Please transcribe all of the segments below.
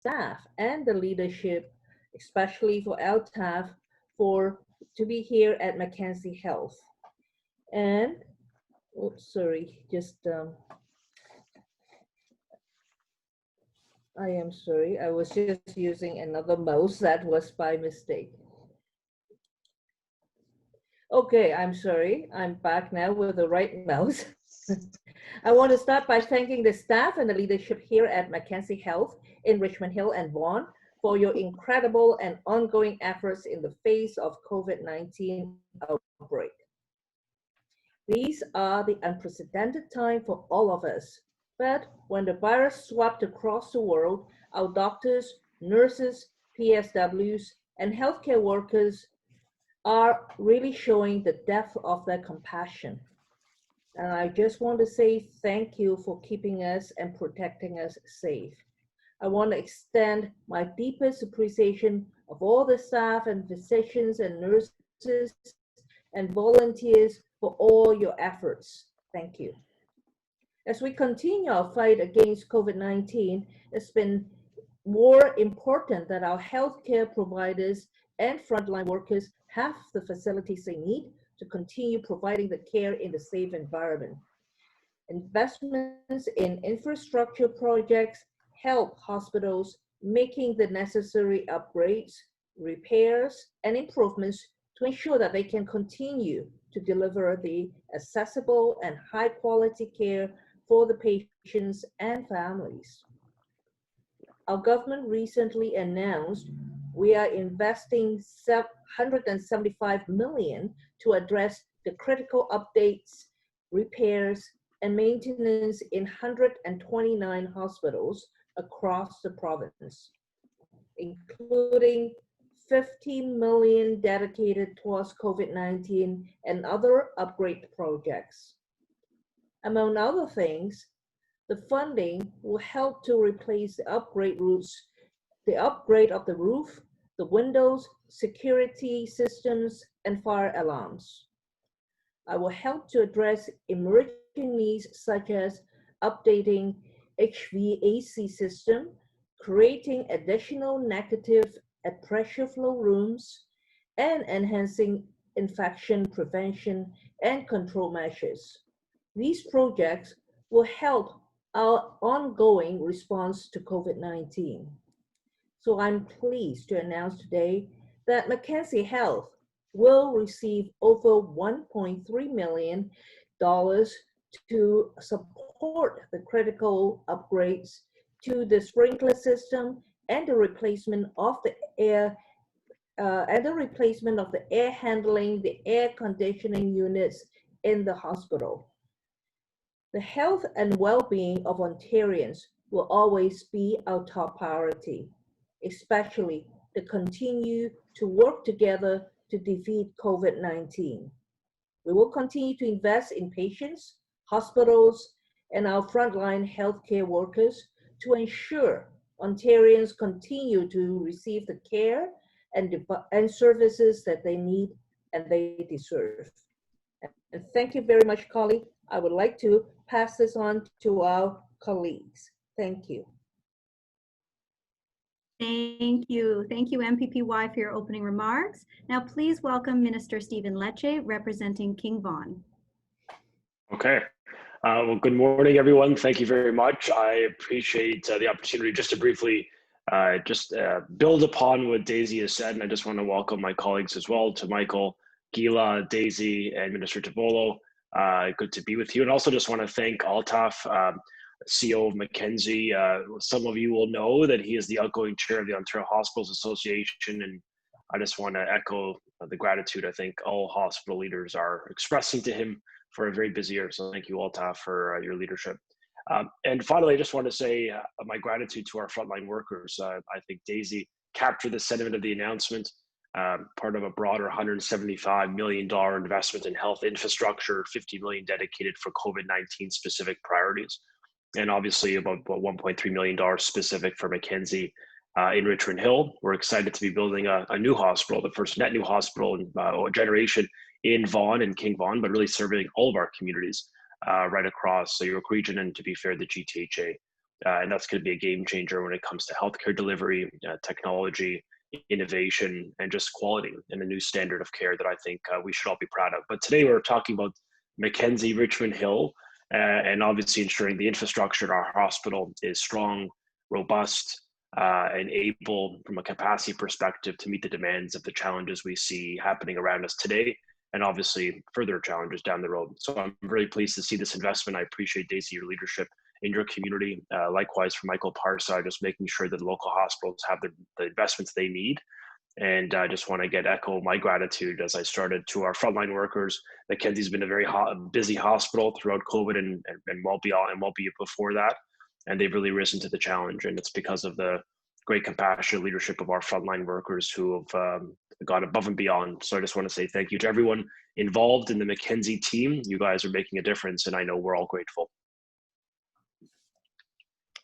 staff and the leadership, especially for LTAF, for to be here at Mackenzie Health. And, oops, sorry, I am sorry, I was just using another mouse that was by mistake. Okay, I'm sorry, I'm back now with the right mouse. I want to start by thanking the staff and the leadership here at Mackenzie Health in Richmond Hill and Vaughan for your incredible and ongoing efforts in the face of COVID-19 outbreak. These are the unprecedented time for all of us. But when the virus swept across the world, our doctors, nurses, PSWs, and healthcare workers are really showing the depth of their compassion. And I just want to say thank you for keeping us and protecting us safe. I want to extend my deepest appreciation of all the staff and physicians and nurses and volunteers for all your efforts. Thank you. As we continue our fight against COVID-19, it's been more important that our healthcare providers and frontline workers have the facilities they need to continue providing the care in a safe environment. Investments in infrastructure projects help hospitals making the necessary upgrades, repairs, and improvements to ensure that they can continue to deliver the accessible and high quality care for the patients and families. Our government recently announced we are investing $175 million to address the critical updates, repairs, and maintenance in 129 hospitals across the province, including $50 million dedicated towards COVID-19 and other upgrade projects. Among other things, the funding will help to replace the upgrade of the roof, the windows, security systems, and fire alarms. I will help to address emerging needs such as updating HVAC system, creating additional negative and pressure flow rooms, and enhancing infection prevention and control measures. These projects will help our ongoing response to COVID-19. So I'm pleased to announce today that Mackenzie Health will receive over $1.3 million to support the critical upgrades to the sprinkler system and the replacement of the air handling, the air conditioning units in the hospital. The health and well-being of Ontarians will always be our top priority, especially to continue to work together to defeat COVID-19. We will continue to invest in patients, hospitals, and our frontline healthcare workers to ensure Ontarians continue to receive the care and services that they need and they deserve. And thank you very much, colleague. I would like to pass this on to our colleagues. Thank you. Thank you. Thank you, MPPY, for your opening remarks. Now, please welcome Minister Stephen Lecce, representing King Vaughan. Okay. Well, good morning, everyone. Thank you very much. I appreciate the opportunity just to briefly build upon what Daisy has said, and I just want to welcome my colleagues as well, to Michael, Gila, Daisy, and Minister Tabolo. Good to be with you. And also just want to thank Altaf, CEO of Mackenzie. Some of you will know that he is the outgoing chair of the Ontario Hospitals Association, and I just want to echo the gratitude I think all hospital leaders are expressing to him for a very busy year. So thank you, Altaf, for your leadership. And finally, I just want to say my gratitude to our frontline workers. I think Daisy captured the sentiment of the announcement, part of a broader $175 million investment in health infrastructure, $50 million dedicated for COVID-19 specific priorities, and obviously about $1.3 million specific for Mackenzie in Richmond Hill. We're excited to be building a new hospital, the first net new hospital in a generation in Vaughan and King Vaughan, but really serving all of our communities right across the York region and, to be fair, the GTHA. and that's going to be a game changer when it comes to healthcare delivery, technology, innovation, and just quality, and a new standard of care that I think we should all be proud of. But today we're talking about Mackenzie, Richmond Hill, and obviously ensuring the infrastructure in our hospital is strong, robust, and able from a capacity perspective to meet the demands of the challenges we see happening around us today, and obviously further challenges down the road. So I'm really pleased to see this investment. I appreciate, Daisy, your leadership in your community. Likewise for Michael Parsa, just making sure that local hospitals have the investments they need. And I just want to echo my gratitude as I started to our frontline workers. Mackenzie's been a very busy hospital throughout COVID and well beyond and well before that. And they've really risen to the challenge. And it's because of the great compassionate leadership of our frontline workers who have gone above and beyond. So I just want to say thank you to everyone involved in the Mackenzie team. You guys are making a difference, and I know we're all grateful.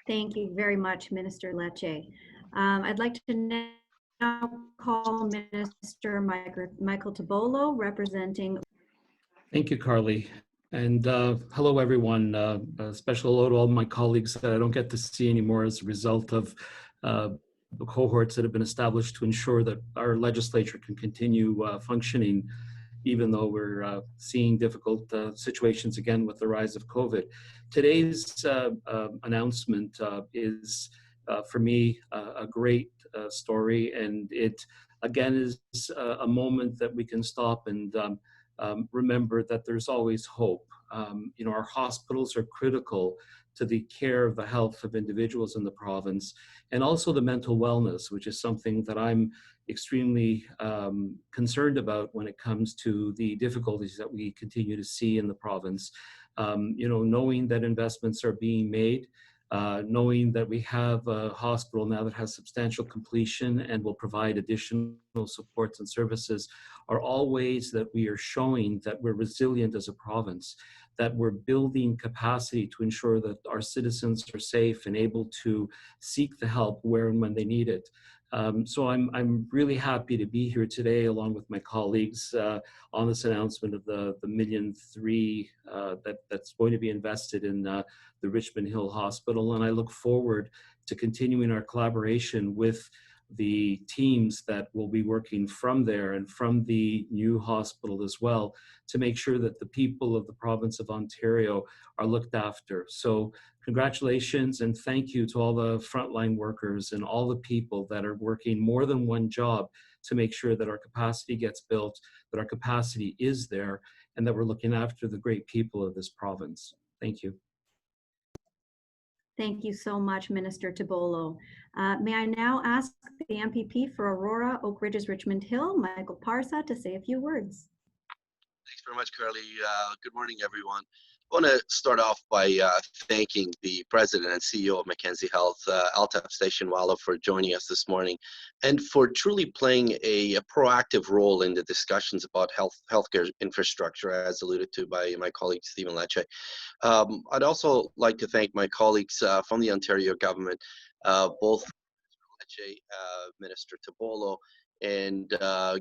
Thank you very much, Minister Lecce. I'd like to now call Minister Michael Tobolo, representing. Thank you, Carly. And hello, everyone. A special hello to all my colleagues that I don't get to see anymore as a result of the cohorts that have been established to ensure that our legislature can continue functioning, even though we're seeing difficult situations again with the rise of COVID. Today's announcement is, for me, a great story, and it, again, is a moment that we can stop and remember that there's always hope. You know, our hospitals are critical to the care of the health of individuals in the province, and also the mental wellness, which is something that I'm extremely concerned about when it comes to the difficulties that we continue to see in the province. You know, knowing that investments are being made, knowing that we have a hospital now that has substantial completion and will provide additional supports and services are all ways that we are showing that we're resilient as a province, that we're building capacity to ensure that our citizens are safe and able to seek the help where and when they need it. So I'm really happy to be here today along with my colleagues on this announcement of the $1.3 million that's going to be invested in the Richmond Hill Hospital. And I look forward to continuing our collaboration with the teams that will be working from there and from the new hospital as well to make sure that the people of the province of Ontario are looked after. So congratulations and thank you to all the frontline workers and all the people that are working more than one job to make sure that our capacity gets built, that our capacity is there, and that we're looking after the great people of this province. Thank you. Thank you so much, Minister Tobolo. May I now ask the MPP for Aurora, Oak Ridges, Richmond Hill, Michael Parsa, to say a few words. Thanks very much, Carly. Good morning, everyone. I want to start off by thanking the President and CEO of Mackenzie Health, Altaf Station-Walla, for joining us this morning and for truly playing a proactive role in the discussions about healthcare infrastructure, as alluded to by my colleague, Stephen Lecce. I'd also like to thank my colleagues from the Ontario government, both Lecce, Minister Tobolo, and I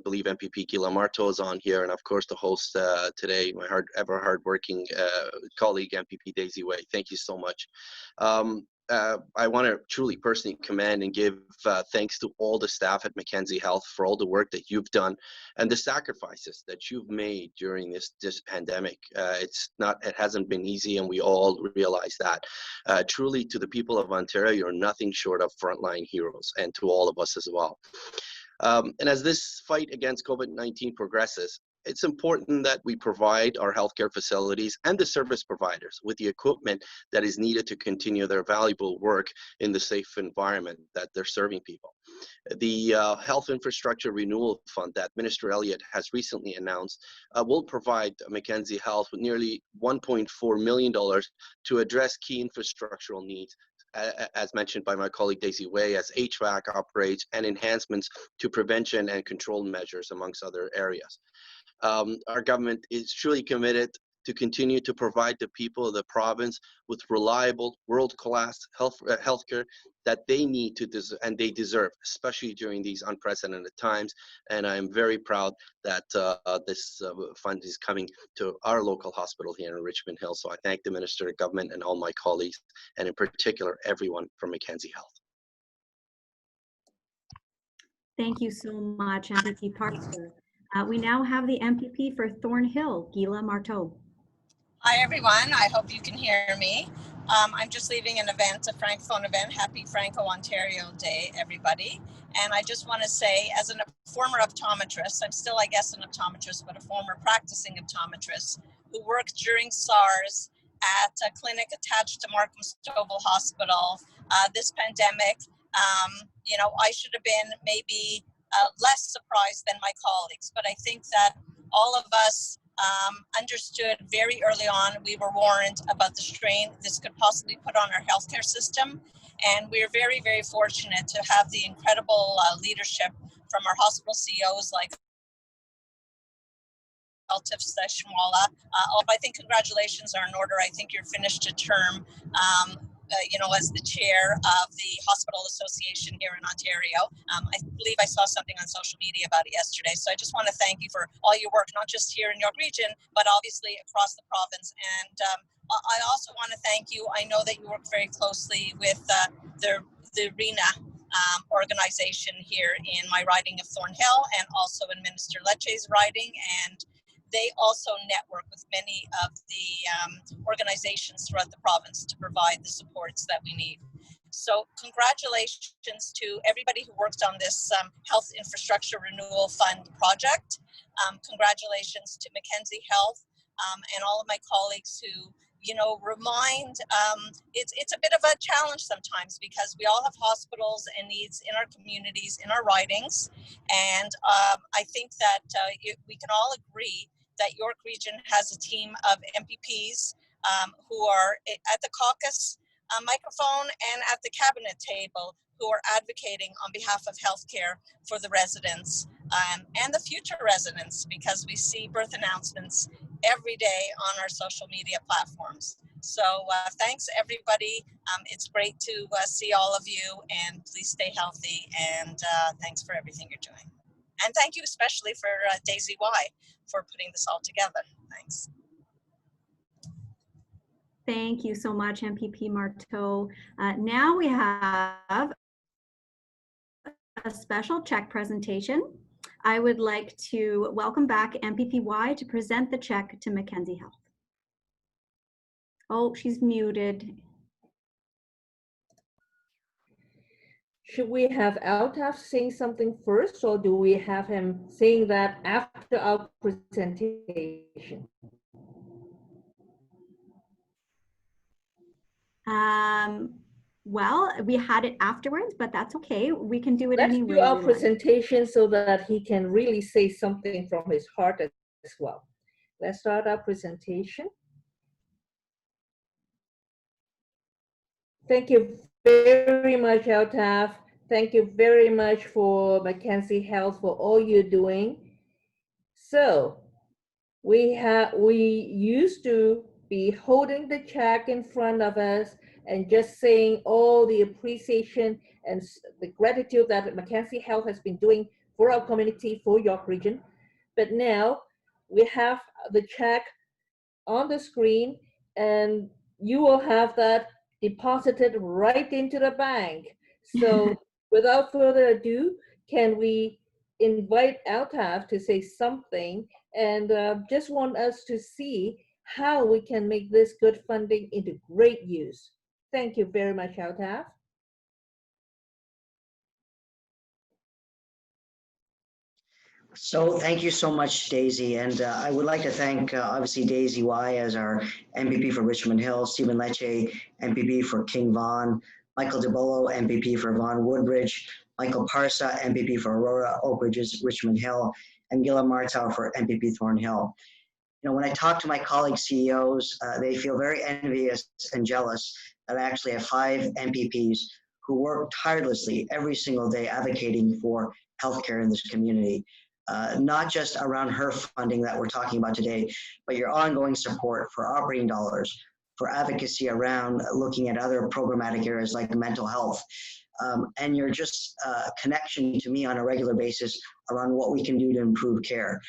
believe MPP Gila Marto is on here, and of course the host today, my ever hardworking colleague MPP Daisy Way. Thank you so much. I want to truly personally commend and give thanks to all the staff at Mackenzie Health for all the work that you've done and the sacrifices that you've made during this pandemic. It hasn't been easy, and we all realize that. Truly, to the people of Ontario, you're nothing short of frontline heroes, and to all of us as well. And as this fight against COVID-19 progresses, it's important that we provide our healthcare facilities and the service providers with the equipment that is needed to continue their valuable work in the safe environment that they're serving people. The Health Infrastructure Renewal Fund that Minister Elliott has recently announced will provide Mackenzie Health with nearly $1.4 million to address key infrastructural needs, as mentioned by my colleague Daisy Way, as HVAC upgrades and enhancements to prevention and control measures, amongst other areas. Our government is truly committed to continue to provide the people of the province with reliable, world-class healthcare that they need to and they deserve, especially during these unprecedented times. And I'm very proud that this fund is coming to our local hospital here in Richmond Hill. So I thank the Minister of Government and all my colleagues, and in particular, everyone from Mackenzie Health. Thank you so much, MPP Parker. We now have the MPP for Thornhill, Gila Marteau. Hi, everyone. I hope you can hear me. I'm just leaving an event, a Francophone event. Happy Franco Ontario Day, everybody. And I just want to say, as a former optometrist, I'm still, I guess, an optometrist, but a former practicing optometrist who worked during SARS at a clinic attached to Markham Stouffville Hospital. This pandemic, you know, I should have been maybe less surprised than my colleagues, but I think that all of us understood very early on, we were warned about the strain this could possibly put on our healthcare system. And we're very, very fortunate to have the incredible leadership from our hospital CEOs like Altif Seshwala. I think congratulations are in order. I think you're finished a term, you know, as the chair of the Hospital Association here in Ontario. I believe I saw something on social media about it yesterday. So I just want to thank you for all your work, not just here in York Region, but obviously across the province. And I also want to thank you. I know that you work very closely with the RENA organization here in my riding of Thornhill and also in Minister Lecce's riding. And they also network with many of the organizations throughout the province to provide the supports that we need. So congratulations to everybody who worked on this Health Infrastructure Renewal Fund project. Congratulations to Mackenzie Health and all of my colleagues who, you know, remind, it's a bit of a challenge sometimes because we all have hospitals and needs in our communities, in our ridings. And I think that we can all agree that York Region has a team of MPPs who are at the caucus microphone and at the cabinet table who are advocating on behalf of healthcare for the residents and the future residents, because we see birth announcements every day on our social media platforms. So thanks everybody. It's great to see all of you, and please stay healthy, and thanks for everything you're doing. And thank you especially for Daisy Y for putting this all together. Thanks. Thank you so much, MPP Marteau. Now we have a special check presentation. I would like to welcome back MPP Y to present the check to Mackenzie Health. Oh, she's muted. Should we have Altaf saying something first, or do we have him saying that after our presentation? Well, we had it afterwards, but that's okay. We can do it Let's anyway. do our presentation so that he can really say something from his heart as well. Let's start our presentation. Thank you very much, Altaf. Thank you very much for Mackenzie Health for all you're doing. So we used to be holding the check in front of us and just saying all the appreciation and the gratitude that Mackenzie Health has been doing for our community, for York Region. But now we have the check on the screen, and you will have that deposited right into the bank. So without further ado, can we invite Altaf to say something, and just want us to see how we can make this good funding into great use. Thank you very much, Altaf. So thank you so much, Daisy. And I would like to thank, obviously, Daisy Y as our MPP for Richmond Hill, Stephen Lecce, MPP for King Vaughan, Michael DeBolo, MPP for Vaughan Woodbridge, Michael Parsa, MPP for Aurora, Oak Ridges, Richmond Hill, and Gila Marteau for MPP Thornhill. You know, when I talk to my colleague CEOs, they feel very envious and jealous that I actually have 5 MPPs who work tirelessly every single day advocating for healthcare in this community. not just around her funding that we're talking about today, but your ongoing support for operating dollars, for advocacy around looking at other programmatic areas like mental health, and your just connection to me on a regular basis around what we can do to improve care.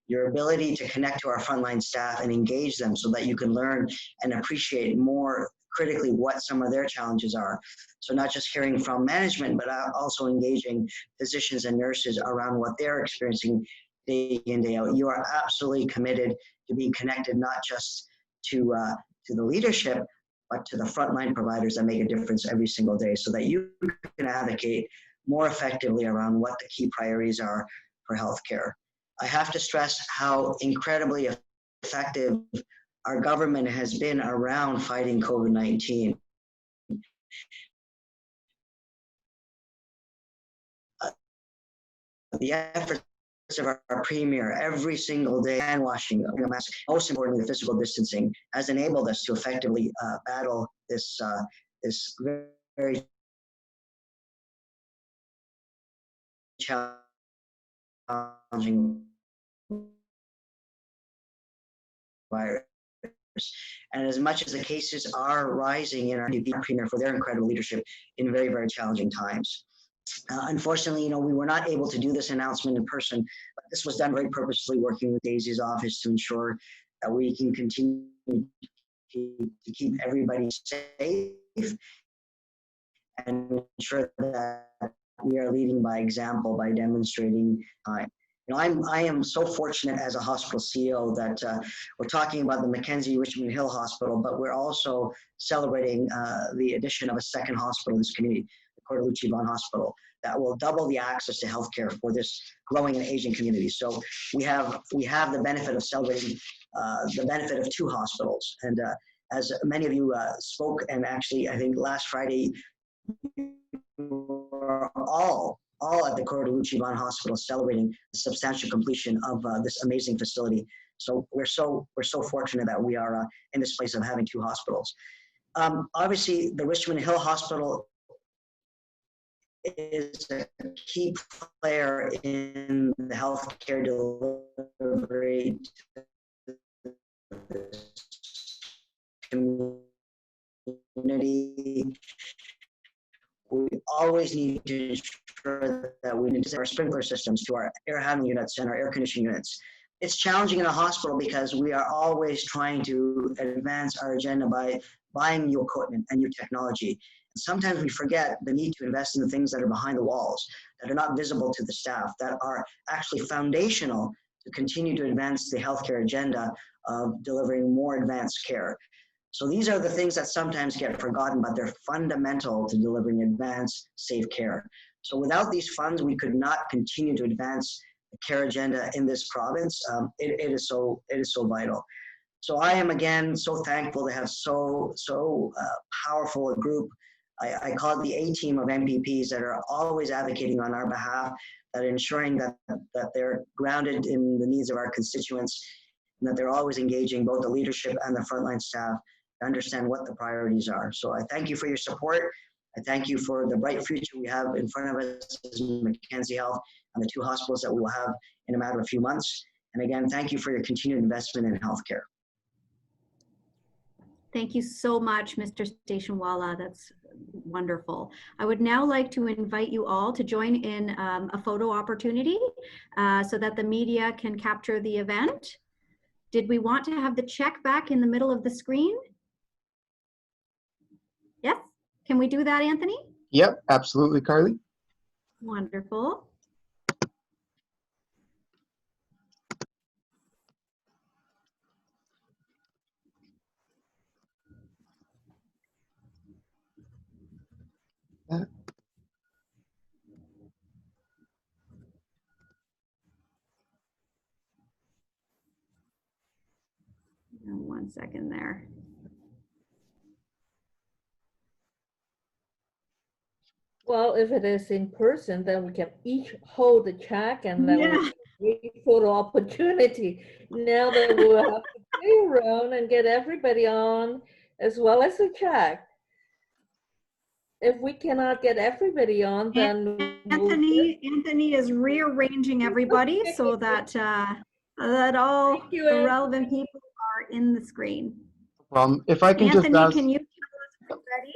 Your ability to connect to our frontline staff and engage them so that you can learn and appreciate more critically what some of their challenges are. So not just hearing from management, but also engaging physicians and nurses around what they're experiencing day in, day out. You are absolutely committed to being connected not just to the leadership, but to the frontline providers that make a difference every single day so that you can advocate more effectively around what the key priorities are for healthcare. I have to stress how incredibly effective our government has been around fighting COVID-19. The efforts of our premier every single day, hand washing, most importantly, the physical distancing, has enabled us to effectively battle this very challenging virus. And as much as the cases are rising in our premier for their incredible leadership in very, very challenging times. Unfortunately, we were not able to do this announcement in person, but this was done very purposefully, working with Daisy's office to ensure that we can continue to keep everybody safe and ensure that we are leading by example by demonstrating time. I am so fortunate as a hospital CEO that we're talking about the Mackenzie Richmond Hill Hospital, but we're also celebrating the addition of a second hospital in this community, the Cordalucci Vaughan Hospital, that will double the access to healthcare for this growing and aging community. So we have the benefit of celebrating the benefit of two hospitals. And as many of you spoke, and actually I think last Friday, were all at the Cordalucci Vaughan Hospital celebrating the substantial completion of this amazing facility. So we're so fortunate that we are in this place of having two hospitals. Obviously, the Richmond Hill Hospital is a key player in the healthcare delivery to the community. We always need to ensure that we need our sprinkler systems to our air handling units and our air conditioning units. It's challenging in a hospital because we are always trying to advance our agenda by buying new equipment and new technology. And sometimes we forget the need to invest in the things that are behind the walls, that are not visible to the staff, that are actually foundational to continue to advance the healthcare agenda of delivering more advanced care. So these are the things that sometimes get forgotten, but they're fundamental to delivering advanced, safe care. So without these funds, we could not continue to advance the care agenda in this province. It is so vital. So I am again so thankful to have so powerful a group. I call it the A-team of MPPs that are always advocating on our behalf, that are ensuring that they're grounded in the needs of our constituents, and that they're always engaging both the leadership and the frontline staff to understand what the priorities are. So I thank you for your support. I thank you for the bright future we have in front of us as Mackenzie Health and the two hospitals that we will have in a matter of a few months. And again, thank you for your continued investment in healthcare. Thank you so much, Mr. Stationwala. That's wonderful. I would now like to invite you all to join in a photo opportunity so that the media can capture the event. Did we want to have the check back in the middle of the screen? Yes, can we do that, Anthony? Yep, absolutely, Carly. Wonderful. Yeah. 1 second there. Well, if it is in person, then we can each hold the check and then we get a photo opportunity. Now that we'll have to play around and get everybody on as well as the check. if we cannot get everybody on, then we'll Anthony is rearranging everybody so that that all Thank you, the relevant people are in the screen. If I can Anthony, just ask, can you tell us when ready?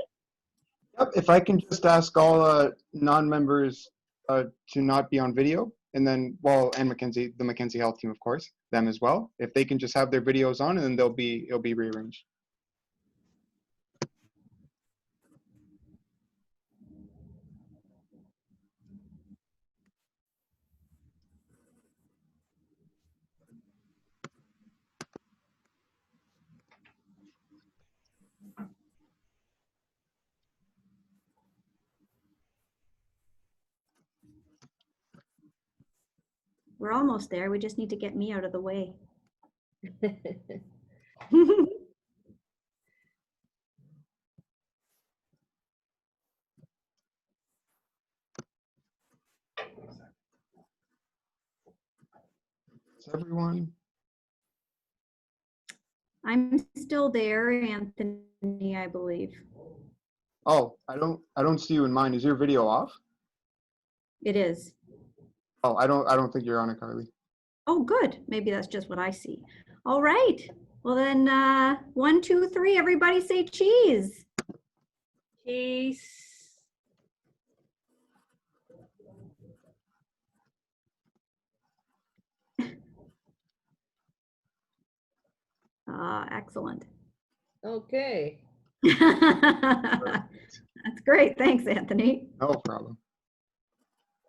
yep, if I can just ask all non-members to not be on video, and then, well, and Mackenzie, the Mackenzie Health team, of course, them as well. If they can just have their videos on, and then it'll be rearranged. We're almost there. We just need to get me out of the way. Is everyone? I'm still there, Anthony, I believe. Oh, I don't see you in mine. Is your video off? It is. Oh, I don't think you're on it, Carly. Oh, good. Maybe that's just what I see. All right. Well then, 1, 2, 3, everybody say cheese. Cheese. Excellent. Okay. That's great. Thanks, Anthony. No problem.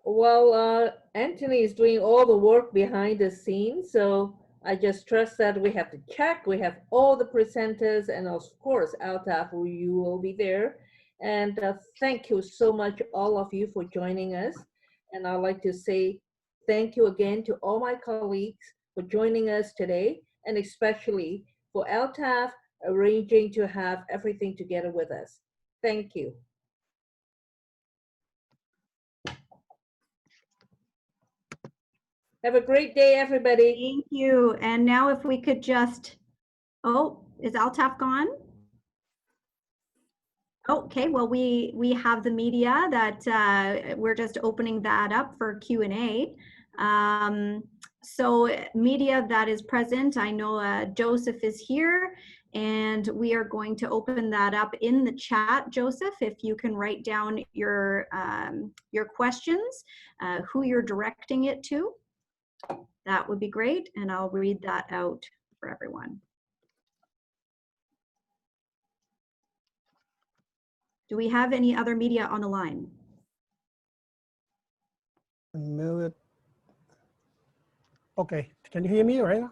Well, Anthony is doing all the work behind the scenes, so I just trust that we have to check. We have all the presenters, and of course, Altaf, you will be there. And thank you so much, all of you, for joining us. And I'd like to say thank you again to all my colleagues for joining us today, and especially for Altaf arranging to have everything together with us. Thank you. Have a great day, everybody. Thank you. And now if we could just, oh, is Altaf gone? Okay, well, we have the media that we're just opening that up for Q&A. So media that is present, I know Joseph is here, and we are going to open that up in the chat. Joseph, if you can write down your questions, who you're directing it to, that would be great, and I'll read that out for everyone. Do we have any other media on the line? Okay, can you hear me right now?